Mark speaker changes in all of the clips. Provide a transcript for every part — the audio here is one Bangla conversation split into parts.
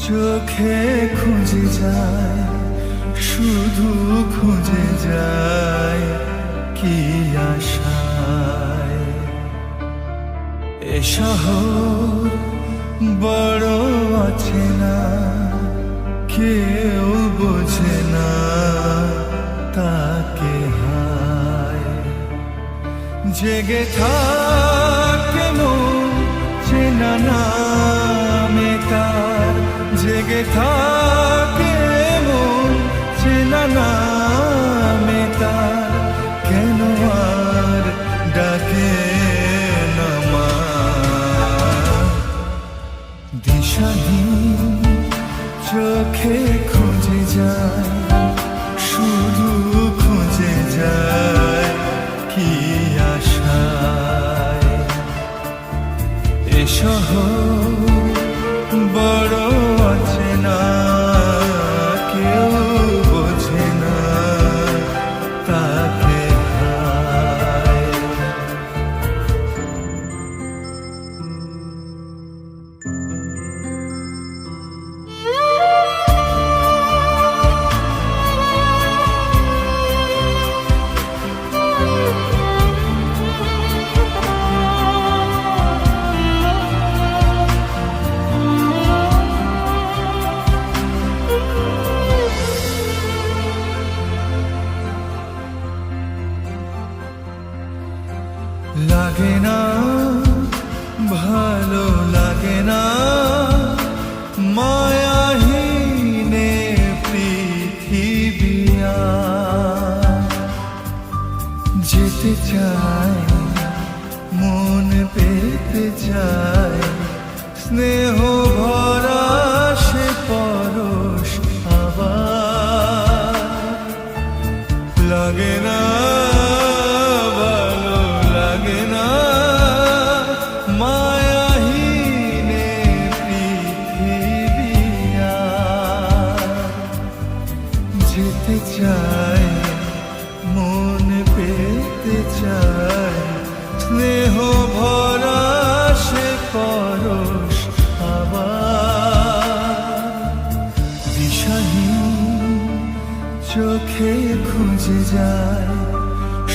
Speaker 1: চোখে খুঁজে যায়, শুধু খুঁজে যায় কি আশায়। এ শহর বড় অচেনা, কেউ বোঝে না তাকে হায়। জেগে থাকে মন চেনা নামে তার, জেগে থাকে মন চেনা নামে তার, কেন আর ডাকে না মা। দিশাহীন চোখে খুঁজে যায়, শুধু খুঁজে যায় কি আশায়। এ শহর বড় অচেনা, কেউ বোঝে না তাকে হায়। লাগে না ভালো লাগে না মায়াহীনে পৃথিবী আর। যেতে চায় মন পেতে চায়, স্নেহ ভরা সে পরশ আবার। লাগে না যেতে চায় মন পেতে চায়, স্নেহ ভরা সে পরশ আবার। দিশাহীন চোখে খুঁজে যায়,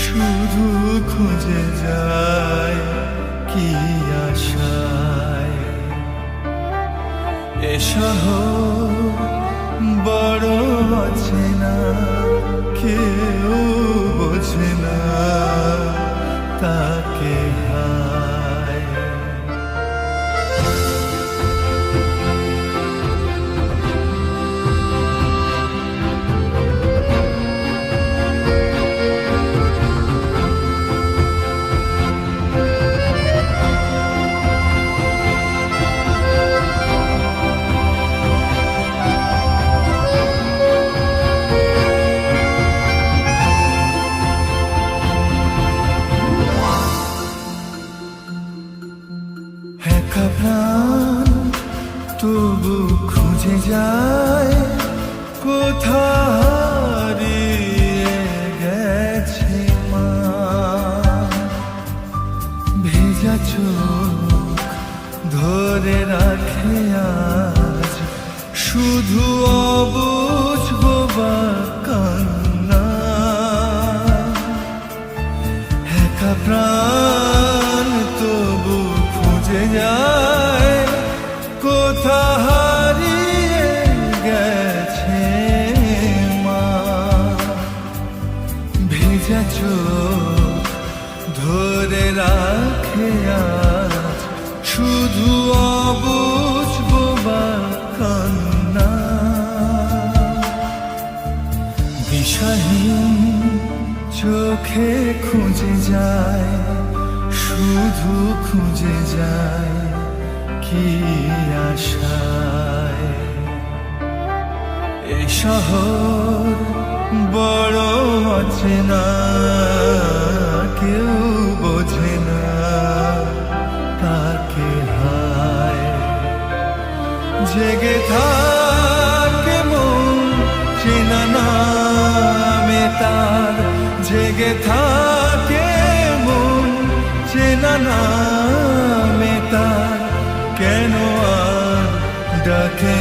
Speaker 1: শুধু খুঁজে যায় কি আশায়। এ শহর বড় অচেনা, কেউ বোঝে না তাকে হায়। একা প্রাণ তবু খুঁজে যায়, কোথায় হারিয়ে গেছে মা। ভেজা চোখ ধরে রাখে আজ, শুধু অবুঝ বোবা কান্না। একা প্রাণ তবু খুঁজে যায়, কোথায় হারিয়ে গেছে মা। ভেজা চোখ ধরে রাখে আজ, শুধু অবুঝ বোবা কান্না। দিশাহীন চোখে খুঁজে যায়, শুধু খুঁজে যায় কি আশায়। এ শহর বড় অচেনা, কেউ বোঝে না তাকে হায়। জেগে থাকে মন চেনা নামে তার, জেগে থাকে মন চেনা নামে তার, কেন আর ডাকে